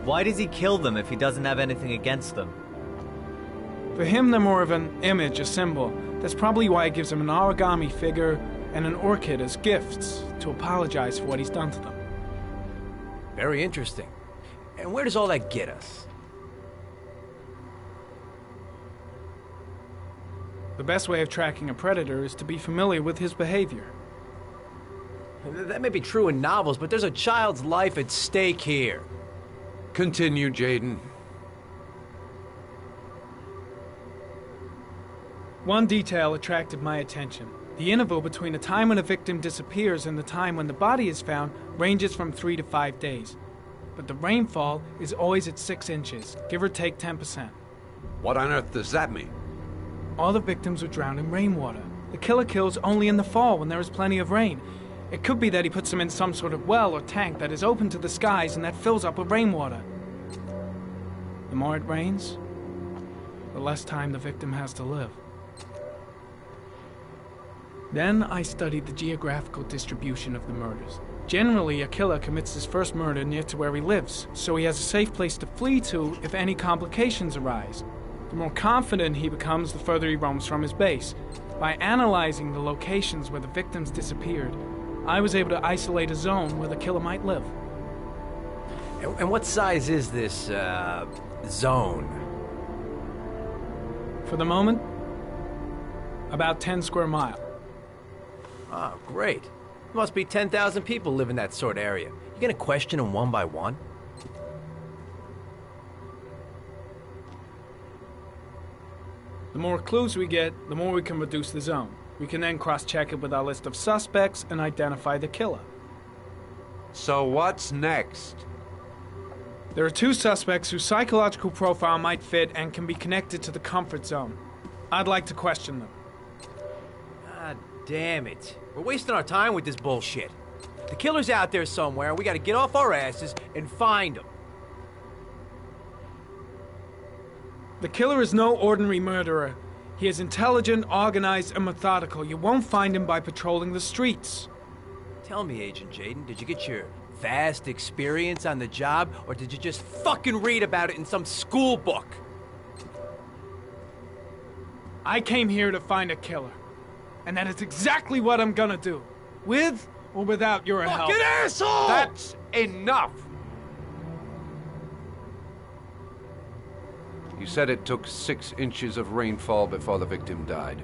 Why does he kill them if he doesn't have anything against them? For him, they're more of an image, a symbol. That's probably why he gives them an origami figure and an orchid as gifts to apologize for what he's done to them. Very interesting. And where does all that get us? The best way of tracking a predator is to be familiar with his behavior. That may be true in novels, but there's a child's life at stake here. Continue, Jayden. One detail attracted my attention. The interval between the time when a victim disappears and the time when the body is found ranges from 3 to 5 days. But the rainfall is always at 6 inches, give or take 10%. What on earth does that mean? All the victims were drowned in rainwater. The killer kills only in the fall when there is plenty of rain. It could be that he puts them in some sort of well or tank that is open to the skies and that fills up with rainwater. The more it rains, the less time the victim has to live. Then I studied the geographical distribution of the murders. Generally, a killer commits his first murder near to where he lives, so he has a safe place to flee to if any complications arise. The more confident he becomes, the further he roams from his base. By analyzing the locations where the victims disappeared, I was able to isolate a zone where the killer might live. And what size is this, zone? For the moment, about 10 square miles. Oh, great. There must be 10,000 people live in that sort of area. You gonna question them one by one? The more clues we get, the more we can reduce the zone. We can then cross-check it with our list of suspects and identify the killer. So what's next? There are 2 suspects whose psychological profile might fit and can be connected to the comfort zone. I'd like to question them. God damn it. We're wasting our time with this bullshit. The killer's out there somewhere, and we gotta get off our asses and find him. The killer is no ordinary murderer. He is intelligent, organized, and methodical. You won't find him by patrolling the streets. Tell me, Agent Jayden, did you get your vast experience on the job, or did you just fucking read about it in some school book? I came here to find a killer. And that is exactly what I'm gonna do. With or without your help. Fucking asshole! That's enough! You said it took 6 inches of rainfall before the victim died.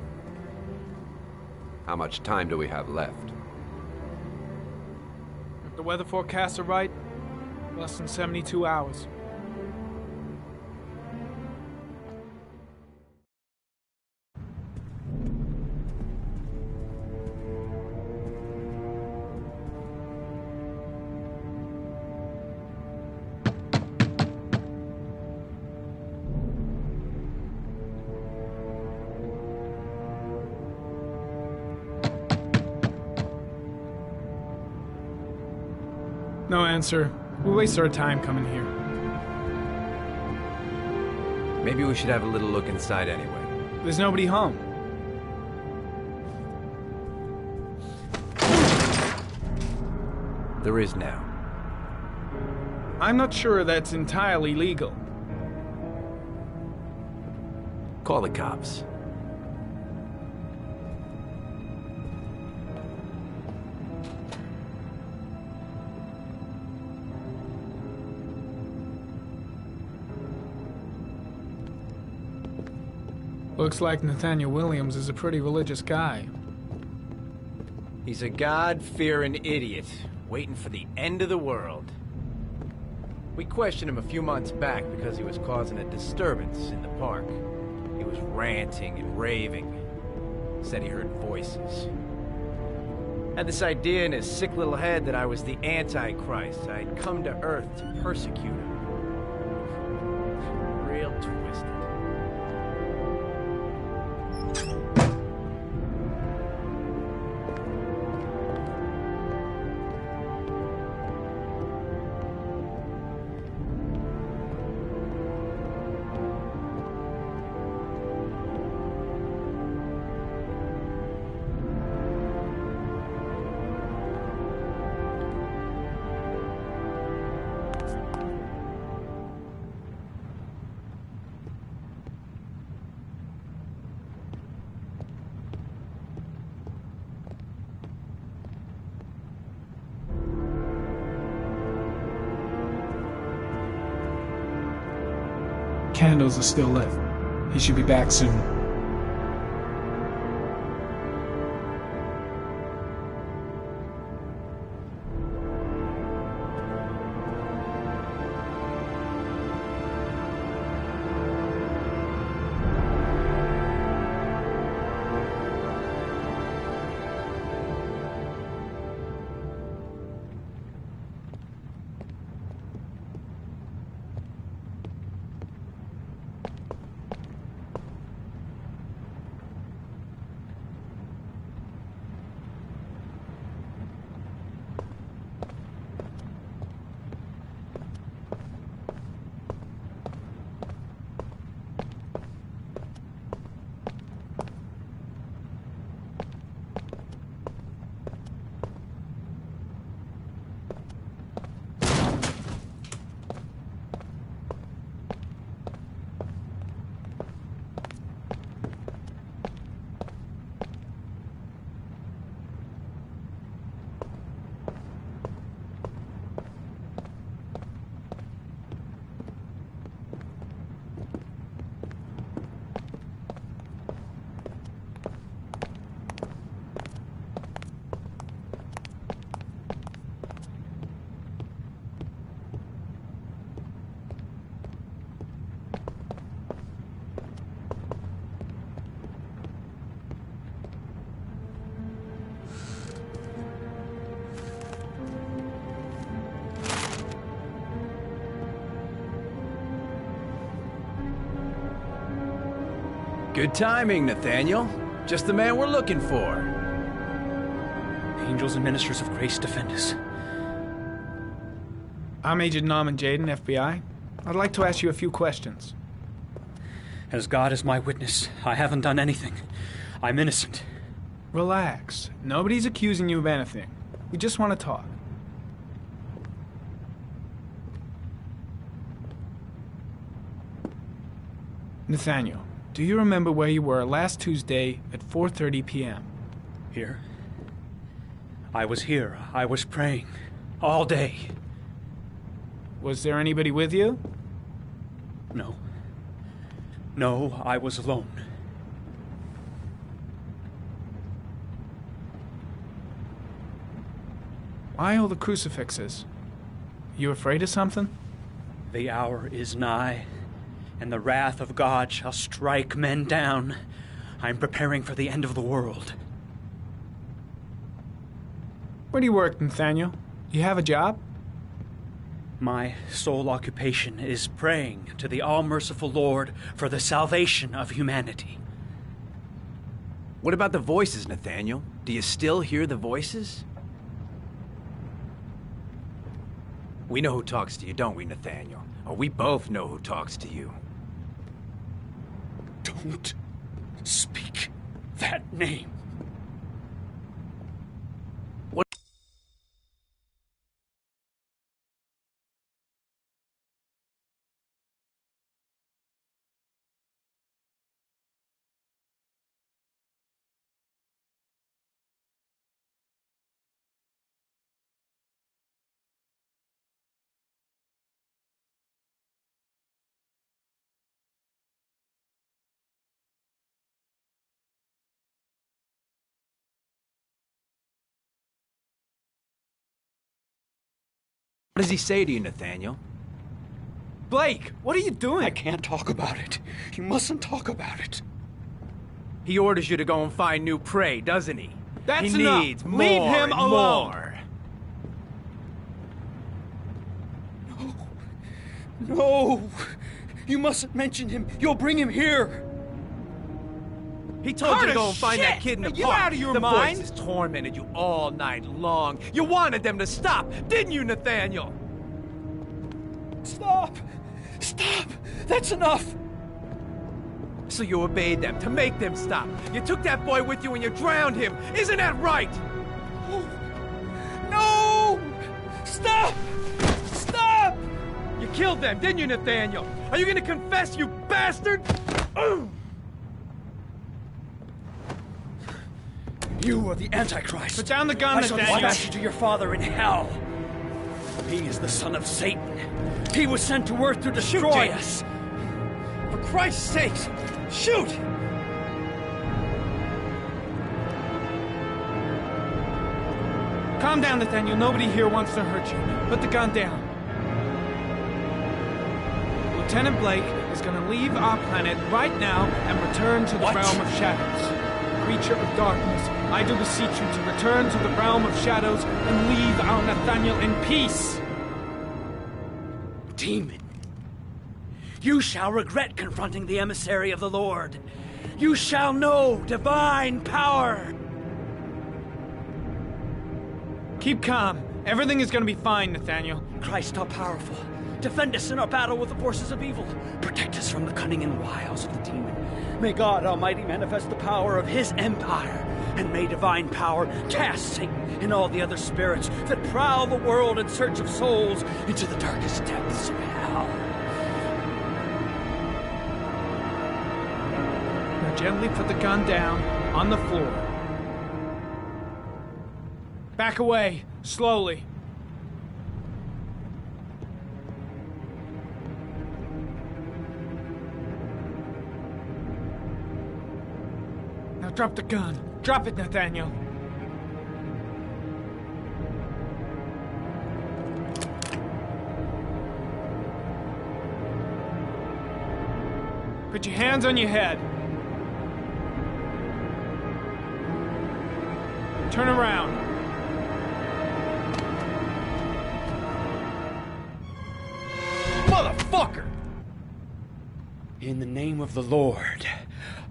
How much time do we have left? If the weather forecasts are right, less than 72 hours. No answer. We waste our time coming here. Maybe we should have a little look inside anyway. There's nobody home. There is now. I'm not sure that's entirely legal. Call the cops. Looks like Nathaniel Williams is a pretty religious guy. He's a God-fearing idiot, waiting for the end of the world. We questioned him a few months back because he was causing a disturbance in the park. He was ranting and raving. Said he heard voices. Had this idea in his sick little head that I was the Antichrist. I'd come to Earth to persecute him. Real twisted. candles are still lit. He should be back soon. Good timing, Nathaniel. Just the man we're looking for. Angels and ministers of grace defend us. I'm Agent Norman Jayden, FBI. I'd like to ask you a few questions. As God is my witness, I haven't done anything. I'm innocent. Relax. Nobody's accusing you of anything. We just want to talk. Nathaniel, do you remember where you were last Tuesday at 4:30 p.m.? Here? I was here. I was praying. All day. Was there anybody with you? No. No, I was alone. Why all the crucifixes? You afraid of something? The hour is nigh, and the wrath of God shall strike men down. I'm preparing for the end of the world. Where do you work, Nathaniel? You have a job? My sole occupation is praying to the all-merciful Lord for the salvation of humanity. What about the voices, Nathaniel? Do you still hear the voices? We know who talks to you, don't we, Nathaniel? Or we both know who talks to you. Don't speak that name. What does he say to you, Nathaniel? Blake, what are you doing? I can't talk about it. You mustn't talk about it. He orders you to go and find new prey, doesn't he? That's he enough. needs more Leave him and alone. more. No! You mustn't mention him. You'll bring him here. He told you to go and Carter, find that shit! kid in the Are you park. out of your the mind? voices tormented you all night long. You wanted them to stop, didn't you, Nathaniel? Stop! Stop! That's enough! So you obeyed them to make them stop. You took that boy with you and you drowned him. Isn't that right? No! Stop! Stop! You killed them, didn't you, Nathaniel? Are you gonna confess, you bastard? You are the Antichrist. Put down the gun, I shall Nathaniel. dispatch you to your father in hell. He is the son of Satan. He was sent to earth to destroy us. Christ's sakes! Shoot! Calm down, Nathaniel. Nobody here wants to hurt you. Put the gun down. Lieutenant Blake is going to leave our planet right now and return to the realm of shadows. Creature of darkness, I do beseech you to return to the realm of shadows and leave our Nathaniel in peace. Demon, you shall regret confronting the emissary of the Lord. You shall know divine power. Keep calm. Everything is going to be fine, Nathaniel. Christ all-powerful, defend us in our battle with the forces of evil. Protect us from the cunning and wiles of the demon. May God Almighty manifest the power of his empire, and may divine power cast Satan and all the other spirits that prowl the world in search of souls into the darkest depths of hell. Now gently put the gun down on the floor. Back away, slowly. Now drop the gun. Drop it, Nathaniel. Put your hands on your head. Turn around. Motherfucker! In the name of the Lord,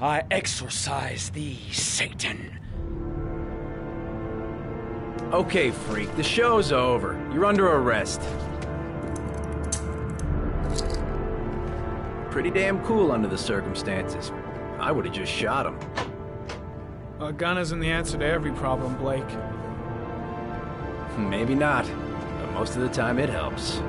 I exorcise thee, Satan. Okay, freak, the show's over. You're under arrest. Pretty damn cool under the circumstances. I would've just shot him. A gun isn't the answer to every problem, Blake. Maybe not, but most of the time it helps.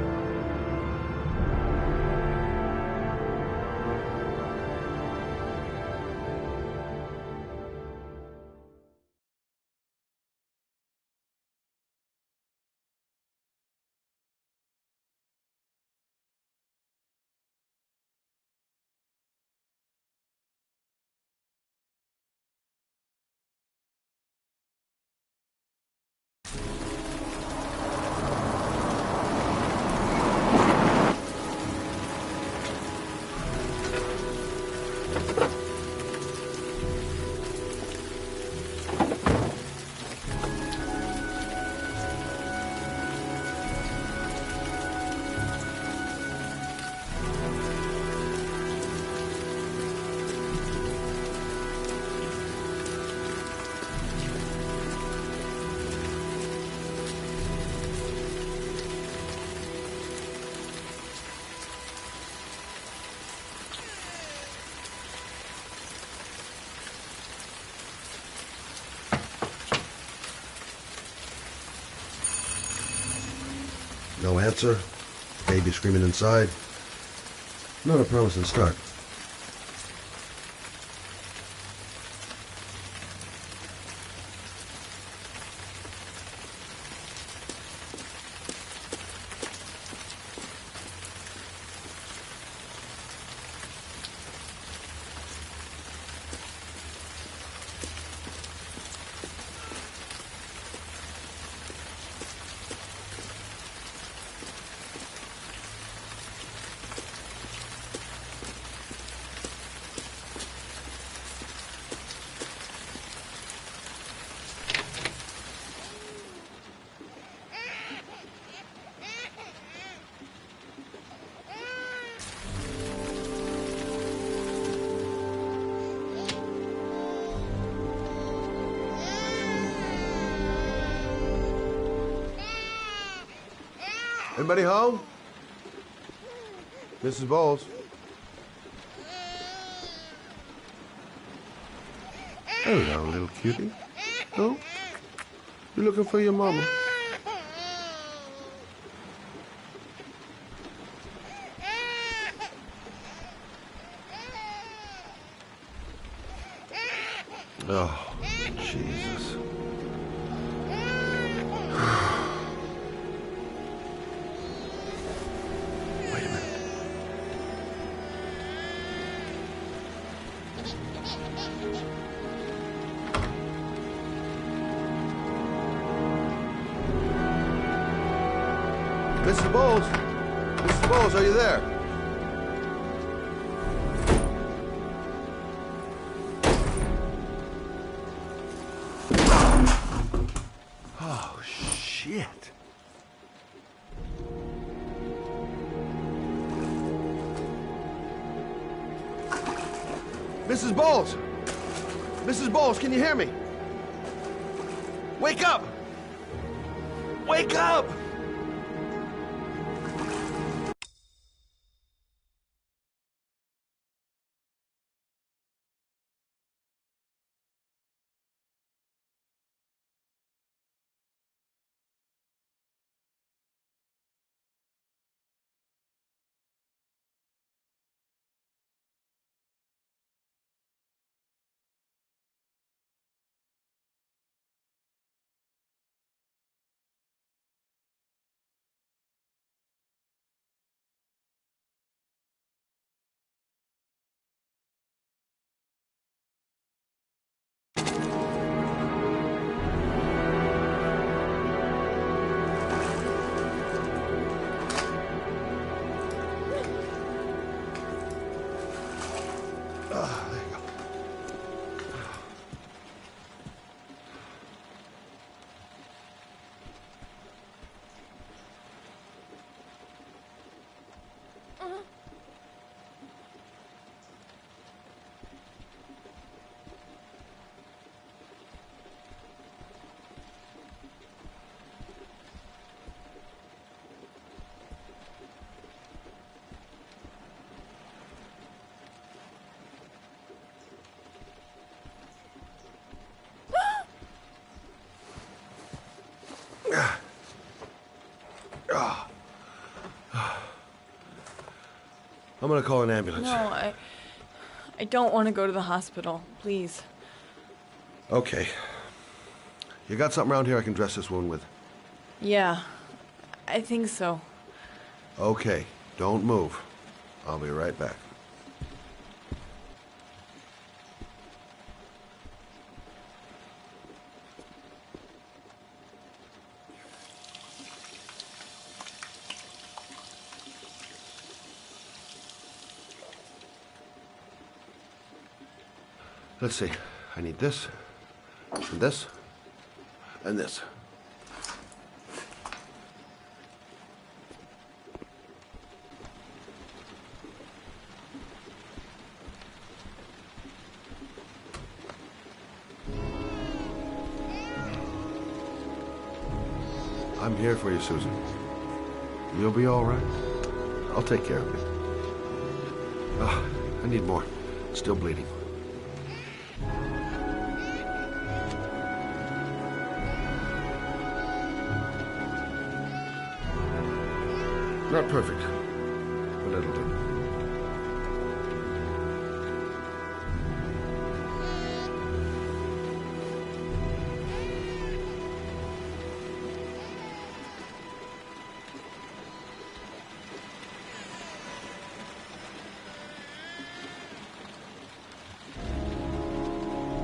No answer. Baby screaming inside. Not a promising start. Anybody home? Mrs. Bowles. Hello, little cutie. Oh, you looking for your mama? Oh, Jesus. Wait a minute. Mrs. Bowles? Mrs. Bowles, are you there? Oh, shit. Mrs. Bowles! Mrs. Bowles, can you hear me? Wake up! Wake up! There you go. I'm gonna call an ambulance. No, I don't want to go to the hospital. Please. Okay. You got something around here I can dress this wound with? Yeah, I think so. Okay, don't move. I'll be right back. Let's see. I need this, and this, and this. I'm here for you, Susan. You'll be all right. I'll take care of you. I need more. Still bleeding. Not perfect, but it'll do.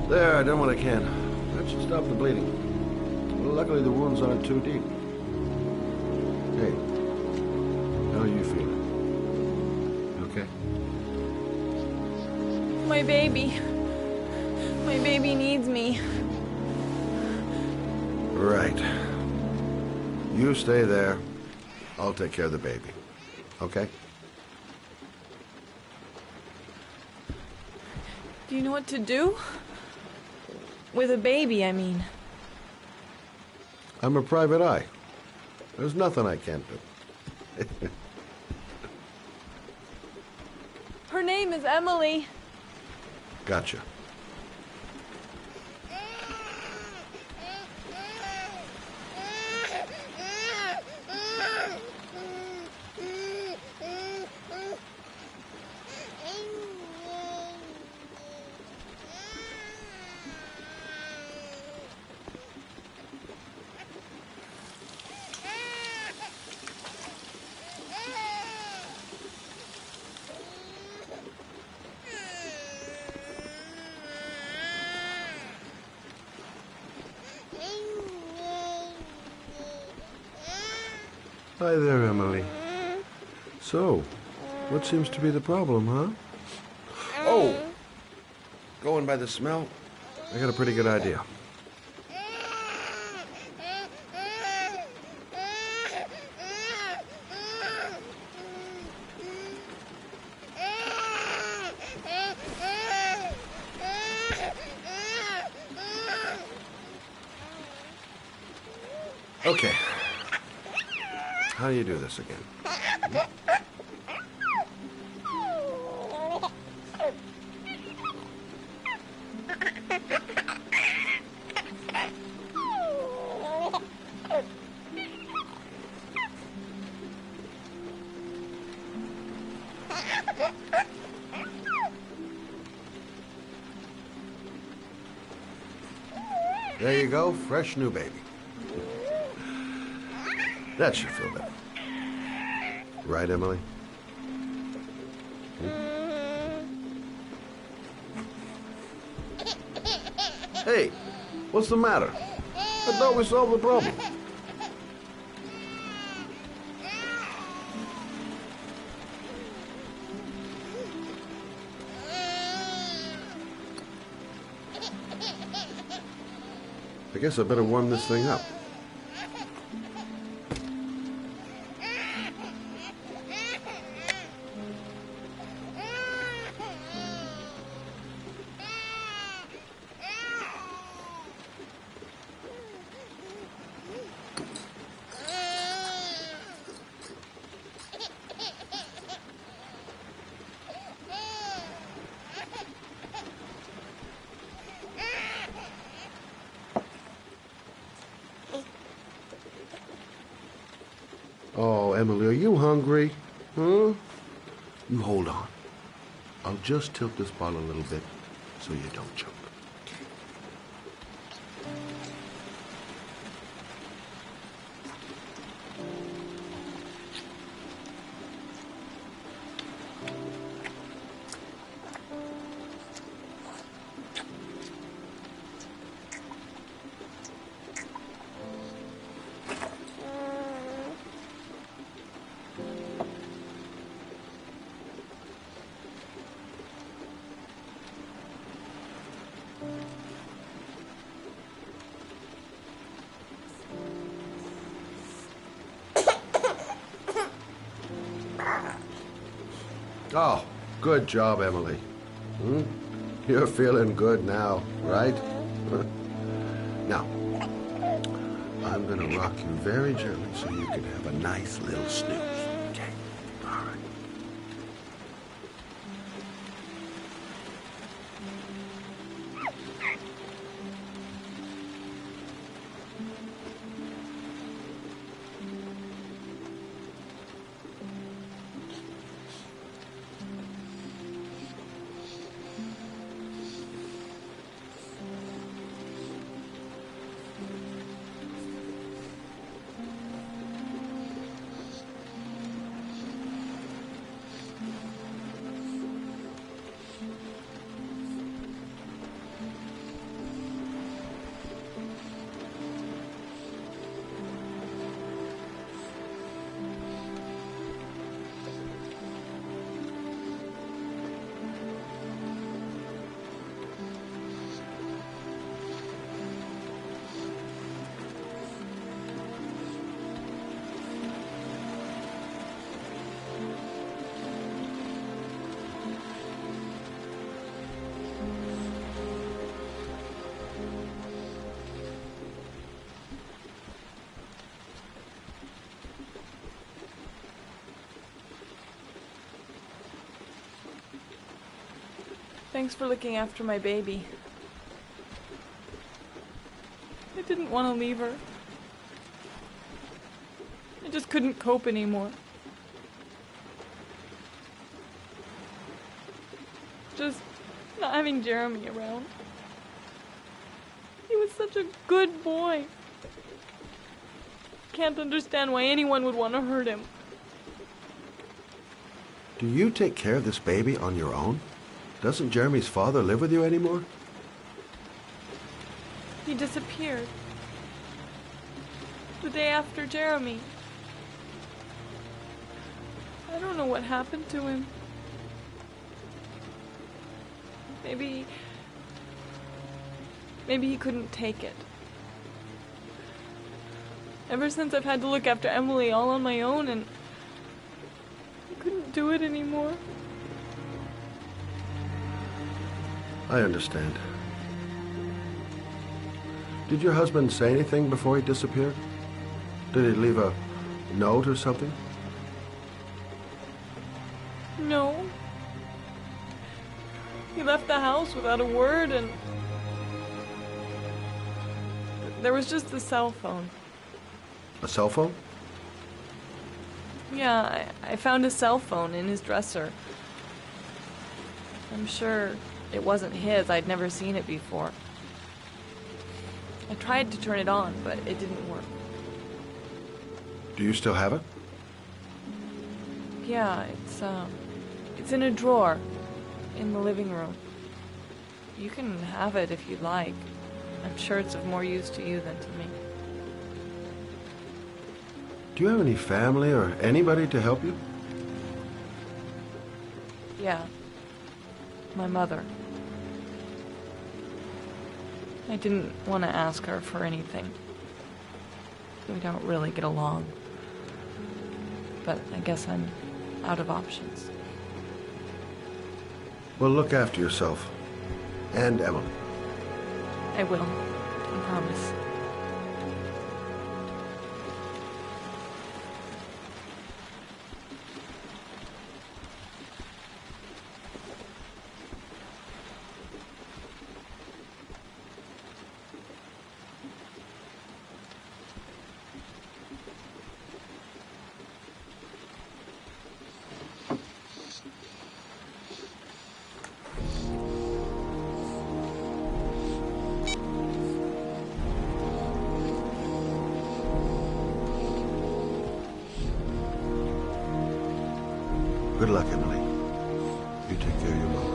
There, I done what I can. That should stop the bleeding. Well, luckily the wounds aren't too deep. Hey. How are you feeling? You okay? My baby. My baby needs me. Right. You stay there. I'll take care of the baby. Okay? Do you know what to do? With a baby, I mean. I'm a private eye. There's nothing I can't do. Her name is Emily. Gotcha. Hi there, Emily. So, what seems to be the problem, huh? Oh! Going by the smell, I got a pretty good idea. Okay. How do you do this again? There you go, fresh new baby. That should feel better. Right, Emily? Hey, what's the matter? I thought we solved the problem. I guess I better warm this thing up. Oh, Emily, are you hungry? Huh? You hold on. I'll just tilt this bottle a little bit so you don't choke. Oh, good job, Emily. You're feeling good now, right? Now, I'm gonna rock you very gently so you can have a nice little snooze. Okay? All right. Thanks for looking after my baby. I didn't want to leave her. I just couldn't cope anymore. Just not having Jeremy around. He was such a good boy. Can't understand why anyone would want to hurt him. Do you take care of this baby on your own? Doesn't Jeremy's father live with you anymore? He disappeared. The day after Jeremy. I don't know what happened to him. Maybe he couldn't take it. Ever since I've had to look after Emily all on my own, and I couldn't do it anymore. I understand. Did your husband say anything before he disappeared? Did he leave a note or something? No. He left the house without a word, and there was just the cell phone. A cell phone? Yeah, I found a cell phone in his dresser. I'm sure it wasn't his. I'd never seen it before. I tried to turn it on, but it didn't work. Do you still have it? Yeah, it's in a drawer in the living room. You can have it if you'd like. I'm sure it's of more use to you than to me. Do you have any family or anybody to help you? Yeah. My mother. I didn't want to ask her for anything. We don't really get along. But I guess I'm out of options. Well, look after yourself. And Emily. I will. I promise. Good luck, Emily. You take care of your mother.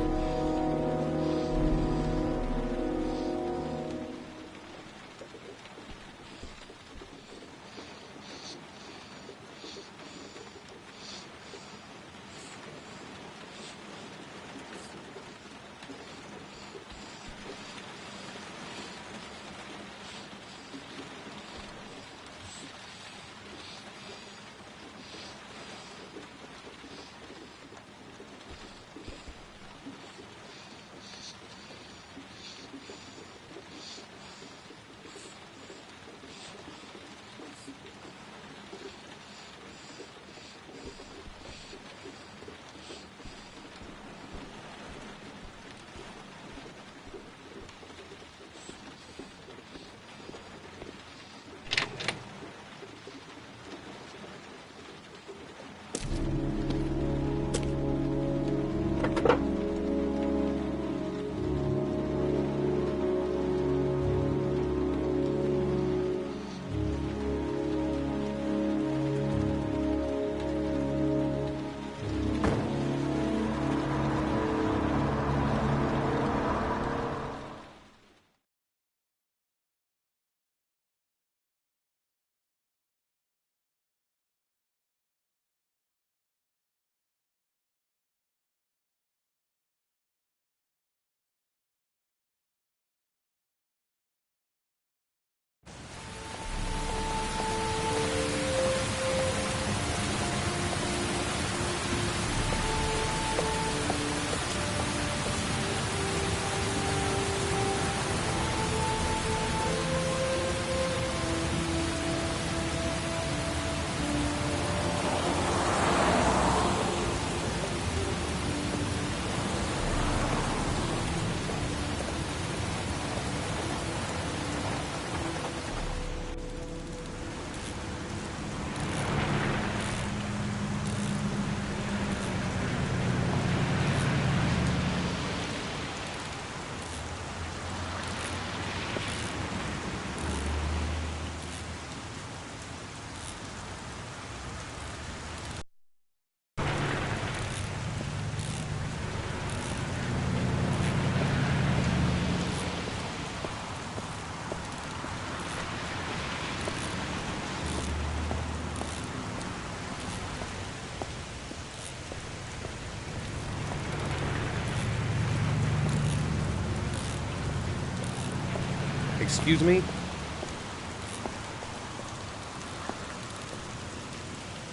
Excuse me?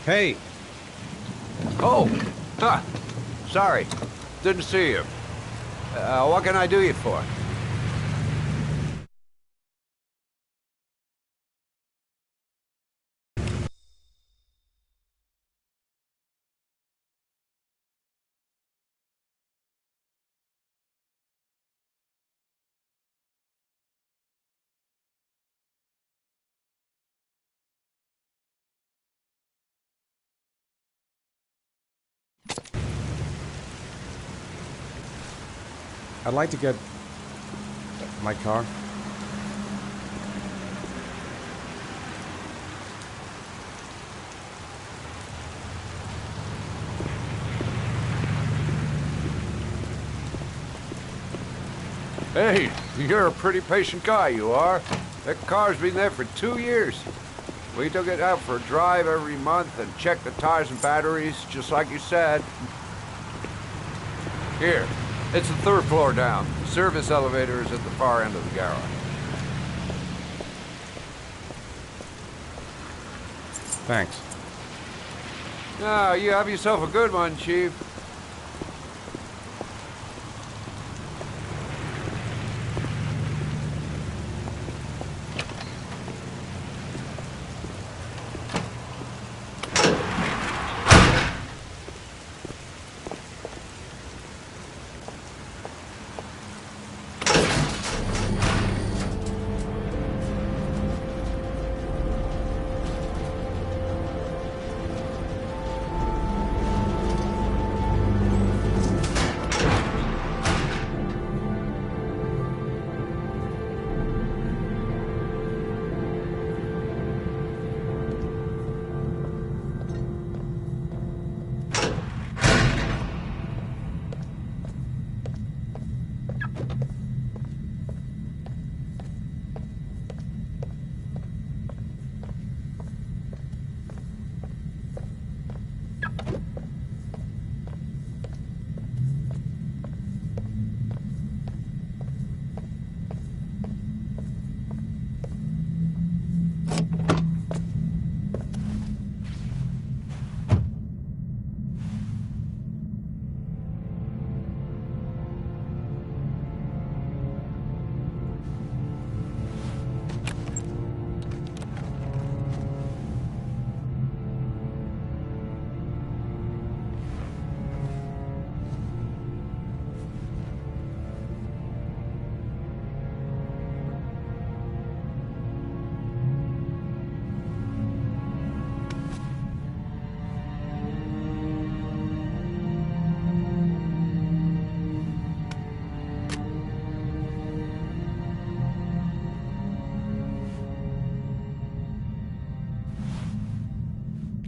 Hey! Oh! Huh. Sorry. Didn't see you. What can I do you for? I'd like to get my car. Hey, you're a pretty patient guy, you are. That car's been there for 2 years. We took it out for a drive every month and checked the tires and batteries, just like you said. Here, it's the 3rd floor down. The service elevator is at the far end of the garage. Thanks. Now, you have yourself a good one, Chief.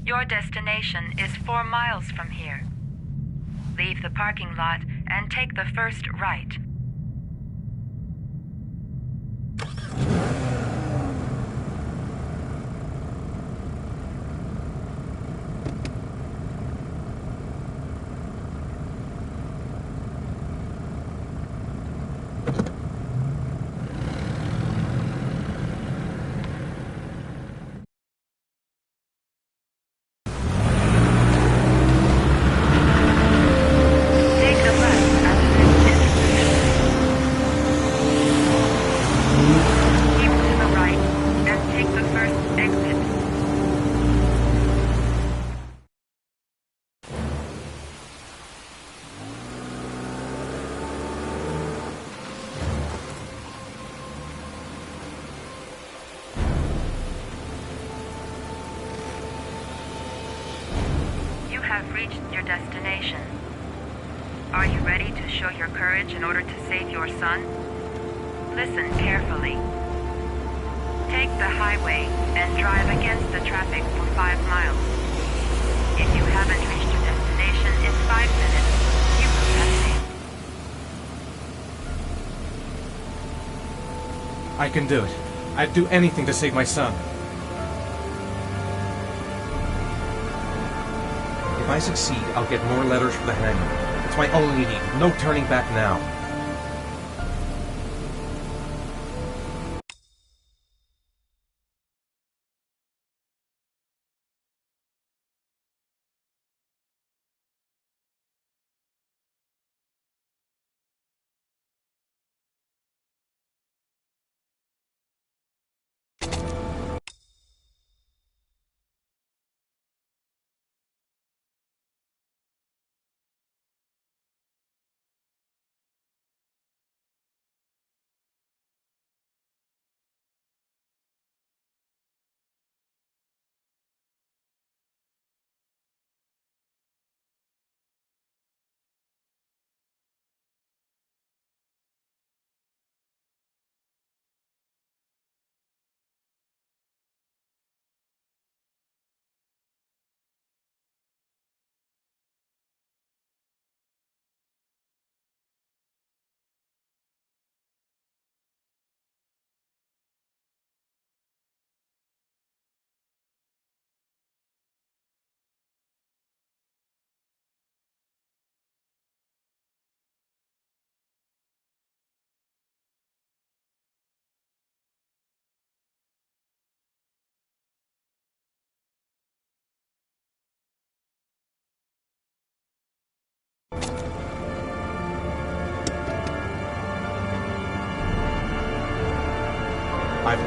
Your destination is 4 miles from here. Leave the parking lot and take the first right. Have reached your destination. Are you ready to show your courage in order to save your son? Listen carefully. Take the highway and drive against the traffic for 5 miles. If you haven't reached your destination in 5 minutes, you will have saved. I can do it. I'd do anything to save my son. If I succeed, I'll get more letters for the hangman. It's my only need. No turning back now.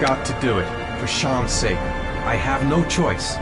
got to do it. For Sean's sake. I have no choice.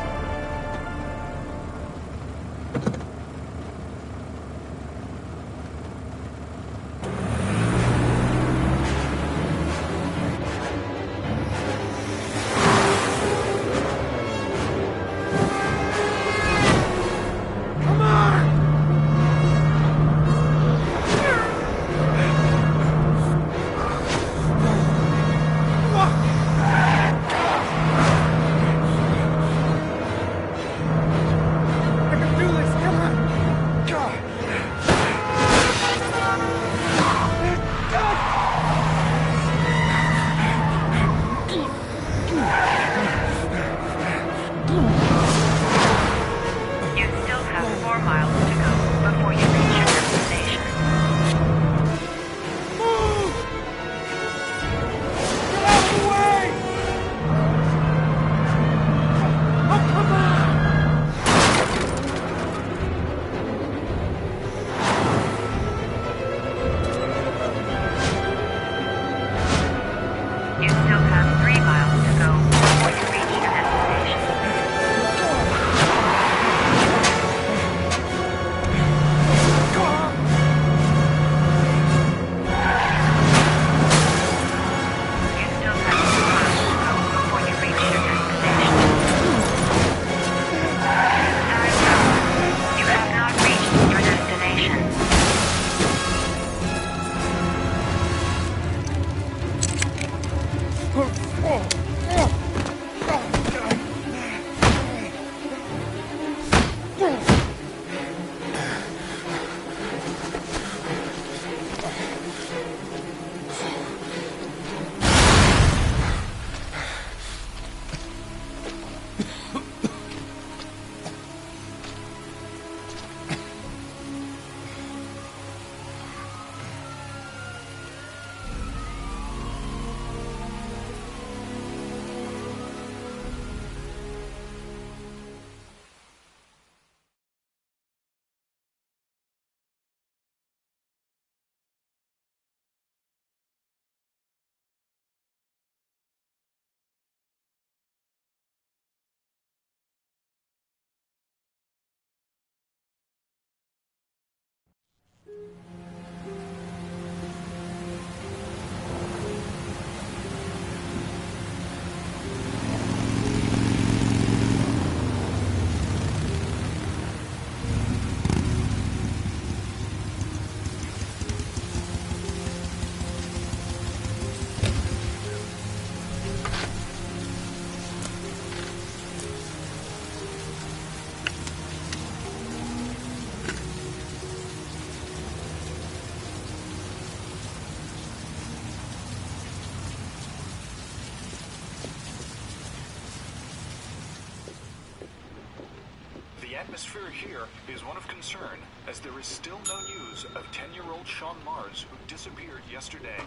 The atmosphere here is one of concern, as there is still no news of 10-year-old Sean Mars, who disappeared yesterday.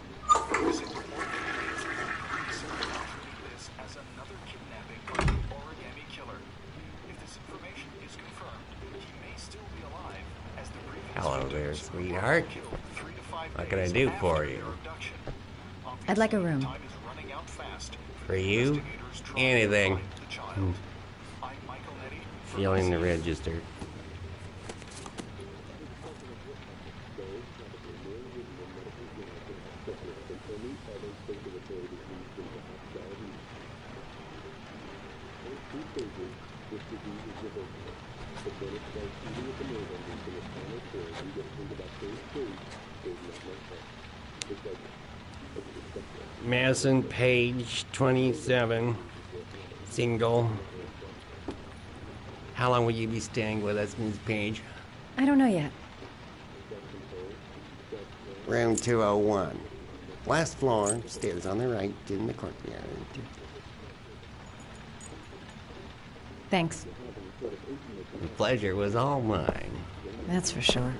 Missing report indicates police are treating this as another kidnapping by the Origami Killer. If this information is confirmed, he may still be alive, as the previous Hello there, sweetheart. What can I do for you? I'd like a room. For you? Anything. Feeling the register. Madison, page 27, single. How long will you be staying with us, Ms. Page? I don't know yet. Room 201. Last floor, stairs on the right, in the courtyard. Thanks. The pleasure was all mine. That's for sure.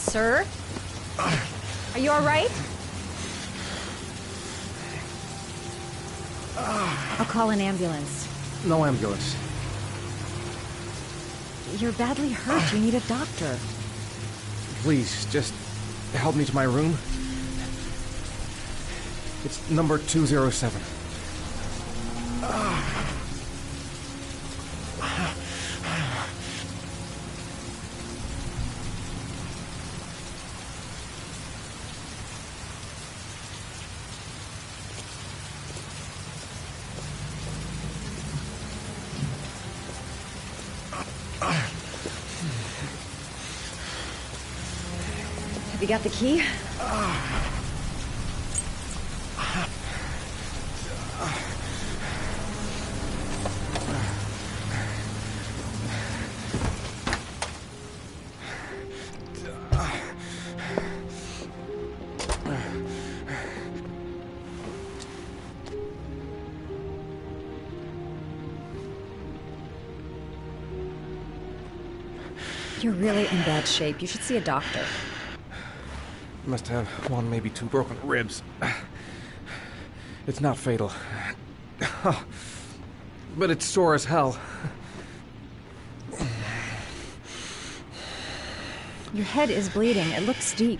Sir? Are you all right? I'll call an ambulance. No ambulance. You're badly hurt. You need a doctor. Please, just help me to my room. It's number 207. Have you got the key? You're really in bad shape. You should see a doctor. Must have one, maybe two broken ribs. It's not fatal. But it's sore as hell. Your head is bleeding. It looks deep.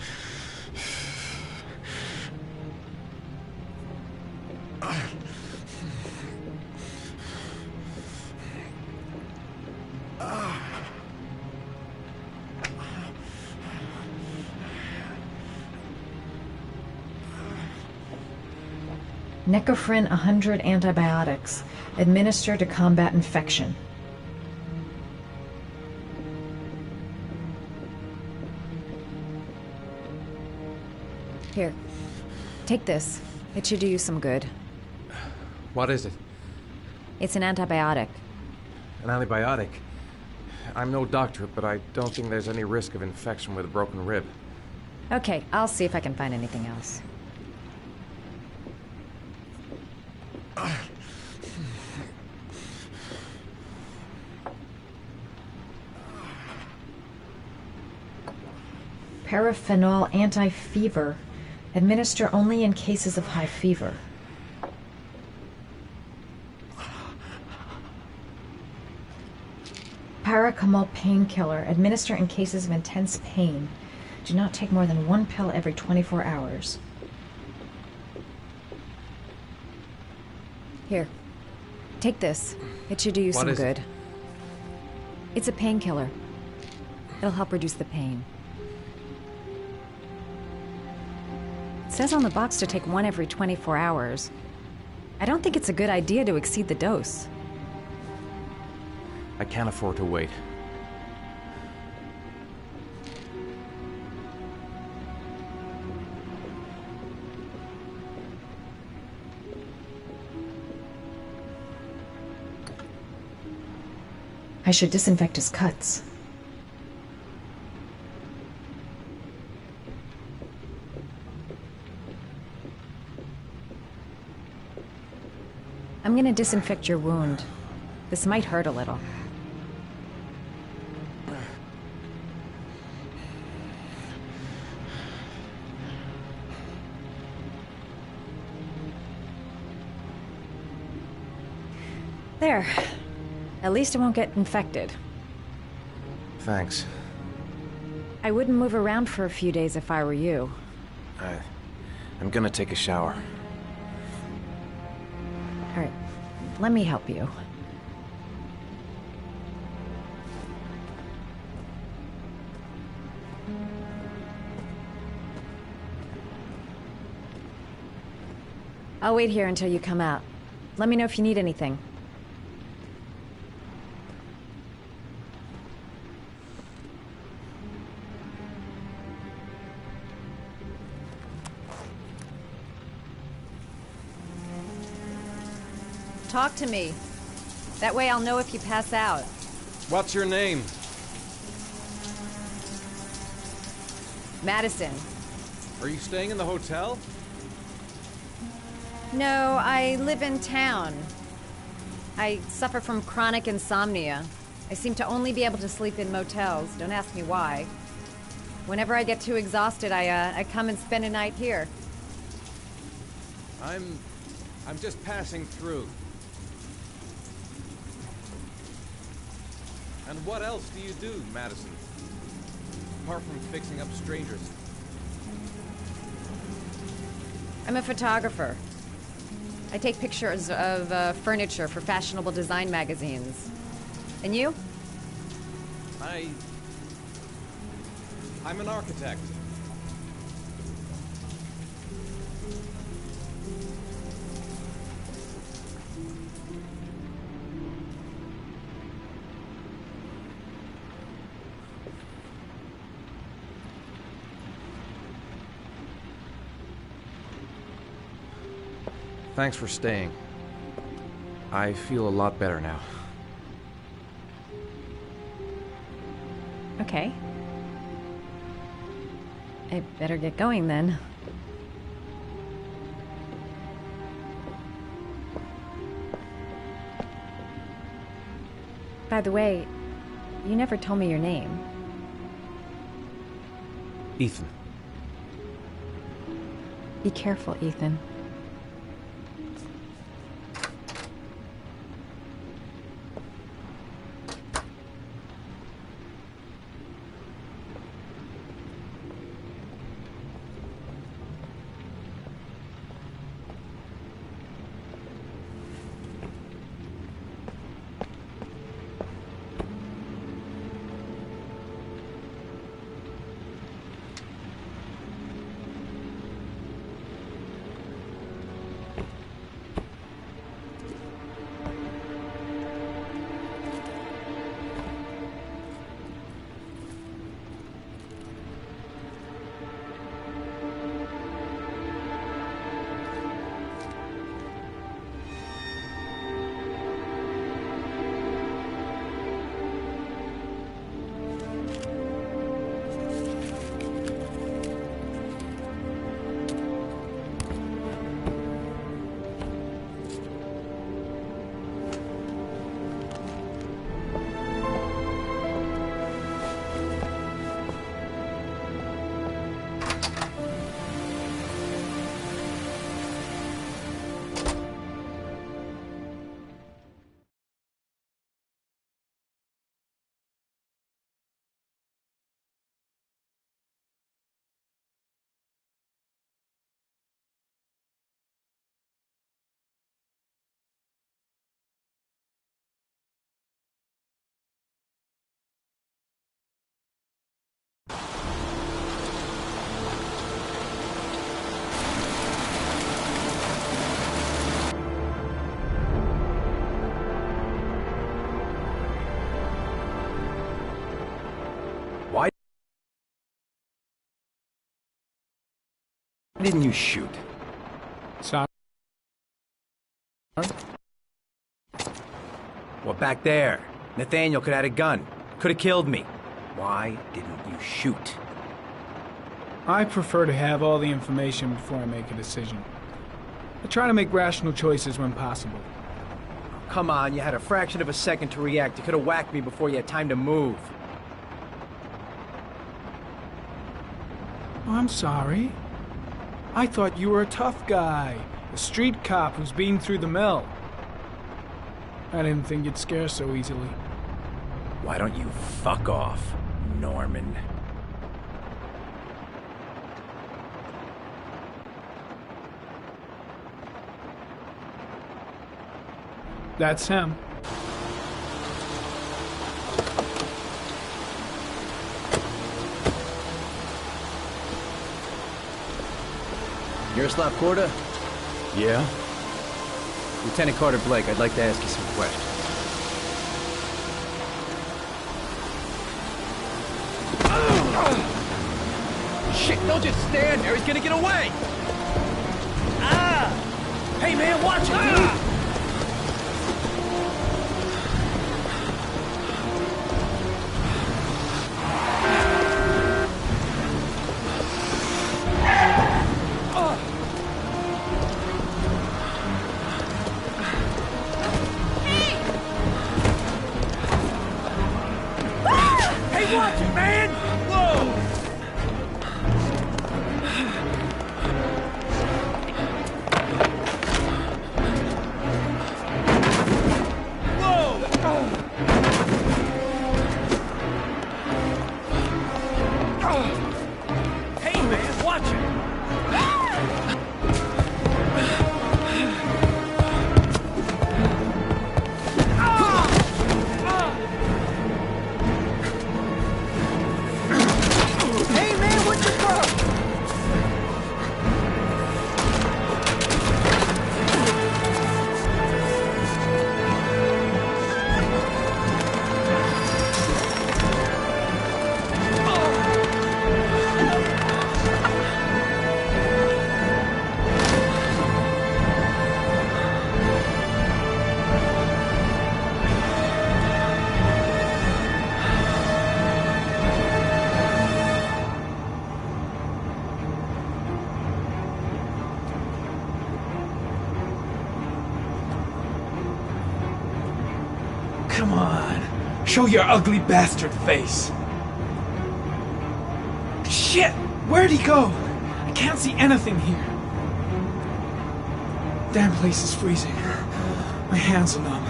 Necophren 100 antibiotics, administered to combat infection. Here, take this. It should do you some good. What is it? It's an antibiotic. An antibiotic? I'm no doctor, but I don't think there's any risk of infection with a broken rib. Okay, I'll see if I can find anything else. Paraphenol anti-fever. Administer only in cases of high fever. Paracamol painkiller. Administer in cases of intense pain. Do not take more than 1 pill every 24 hours. Here. Take this. It should do you some good. It's a painkiller. It'll help reduce the pain. It says on the box to take 1 every 24 hours. I don't think it's a good idea to exceed the dose. I can't afford to wait. I should disinfect his cuts. I'm gonna disinfect your wound. This might hurt a little. There. At least it won't get infected. Thanks. I wouldn't move around for a few days if I were you. I'm gonna take a shower. All right. Let me help you. I'll wait here until you come out. Let me know if you need anything. Talk to me. That way I'll know if you pass out. What's your name? Madison. Are you staying in the hotel? No, I live in town. I suffer from chronic insomnia. I seem to only be able to sleep in motels. Don't ask me why. Whenever I get too exhausted, I come and spend a night here. I'm just passing through. And what else do you do, Madison? Apart from fixing up strangers. I'm a photographer. I take pictures of furniture for fashionable design magazines. And you? I'm an architect. Thanks for staying. I feel a lot better now. Okay. I better get going then. By the way, you never told me your name. Ethan. Be careful, Ethan. Why didn't you shoot? Sorry? Well, back there. Nathaniel could have had a gun. Could have killed me. Why didn't you shoot? I prefer to have all the information before I make a decision. I try to make rational choices when possible. Come on, you had a fraction of a second to react. You could have whacked me before you had time to move. Oh, I'm sorry. I thought you were a tough guy. A street cop who's been through the mill. I didn't think you'd scare so easily. Why don't you fuck off, Norman? That's him. Yaroslav Korda? Yeah? Lieutenant Carter Blake, I'd like to ask you some questions. Shit, don't just stand there, he's gonna get away! Ah! Hey man, watch it, dude! Come on. Show your ugly bastard face. Shit! Where'd he go? I can't see anything here. Damn place is freezing. My hands are numb.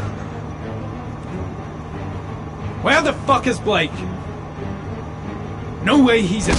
Where the fuck is Blake? No way he's in.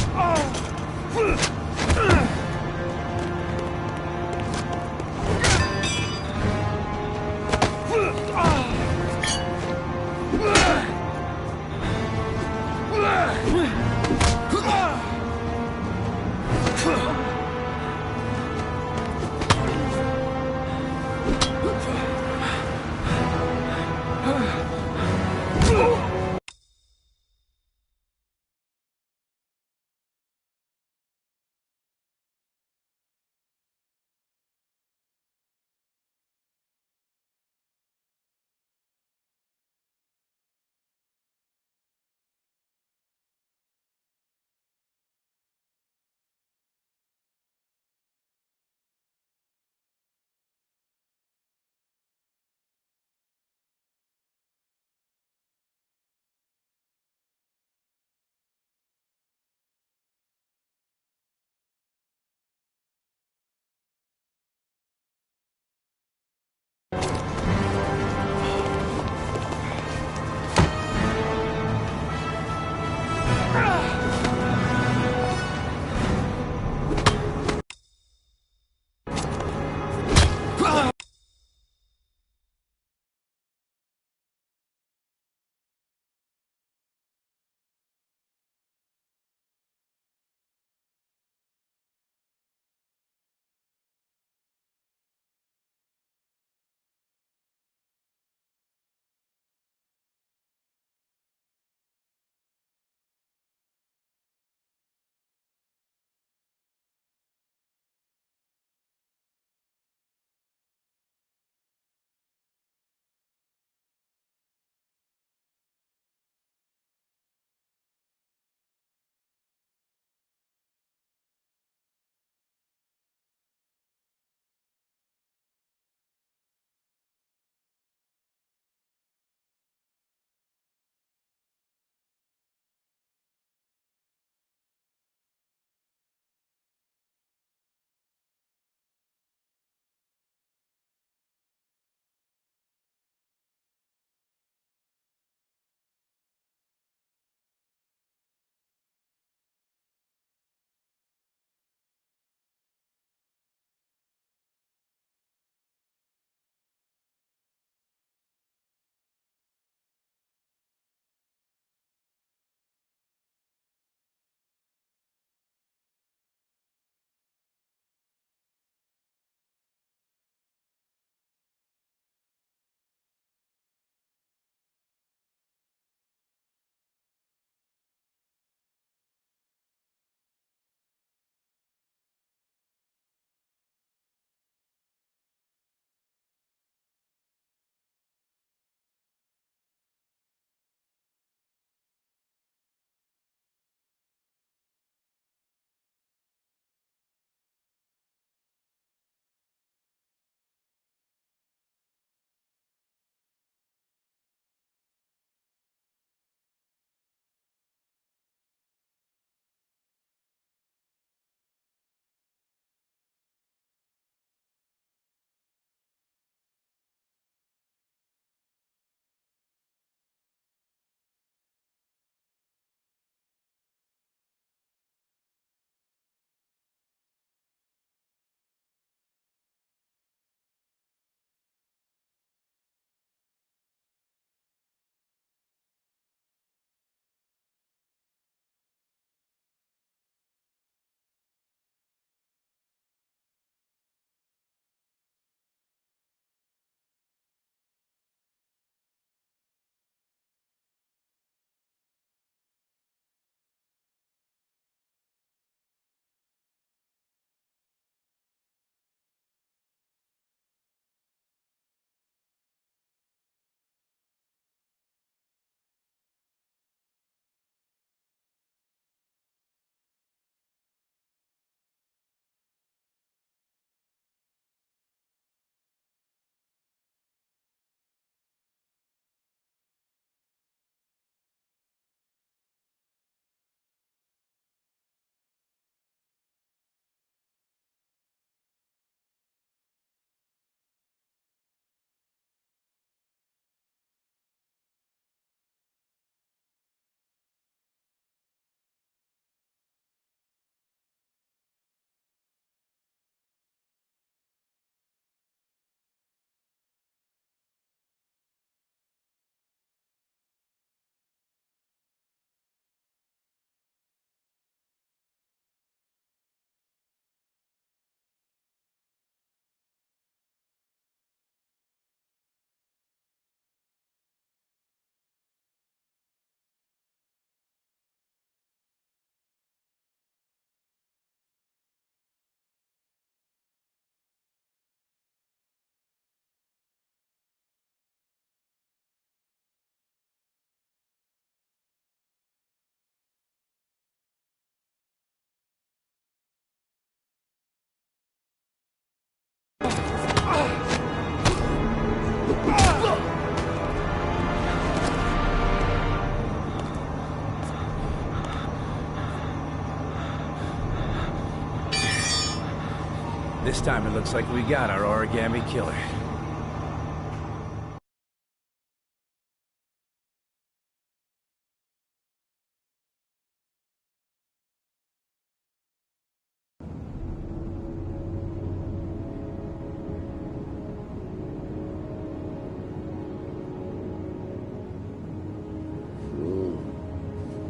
This time it looks like we got our origami killer.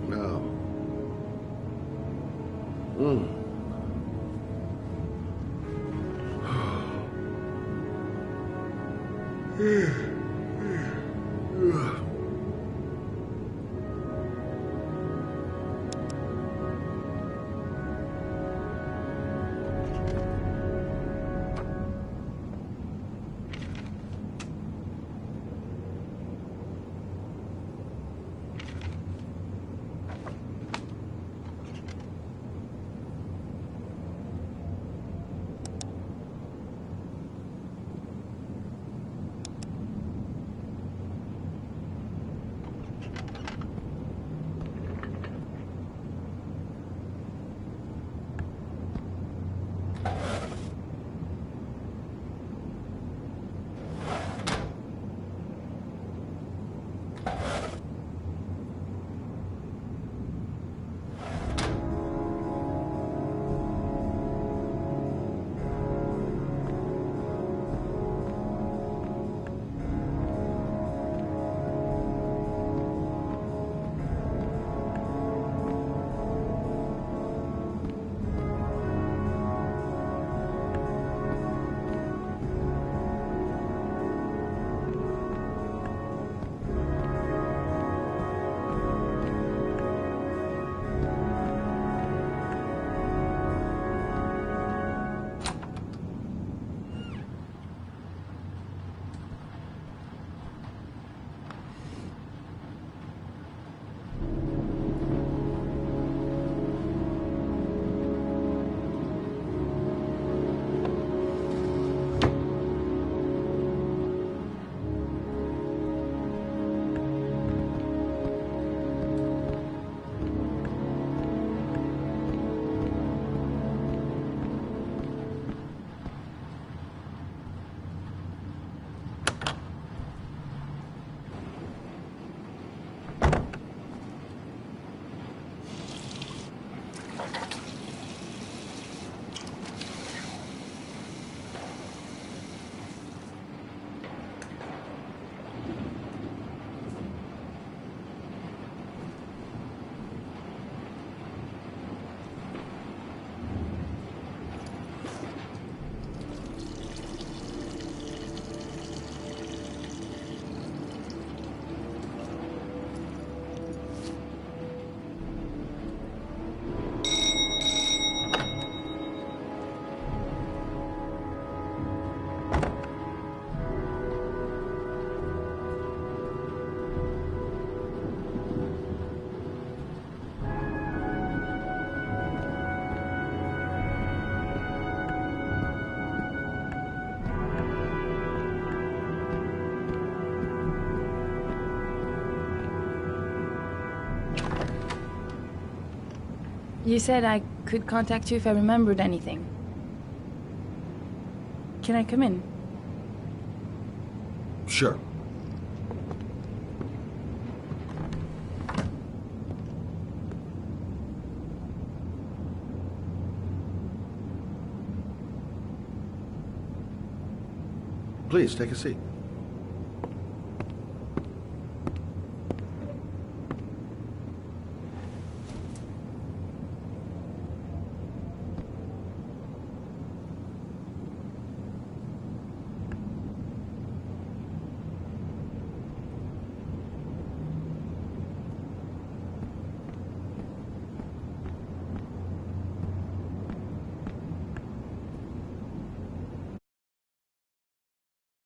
No. You said I could contact you if I remembered anything. Can I come in? Sure. Please, take a seat.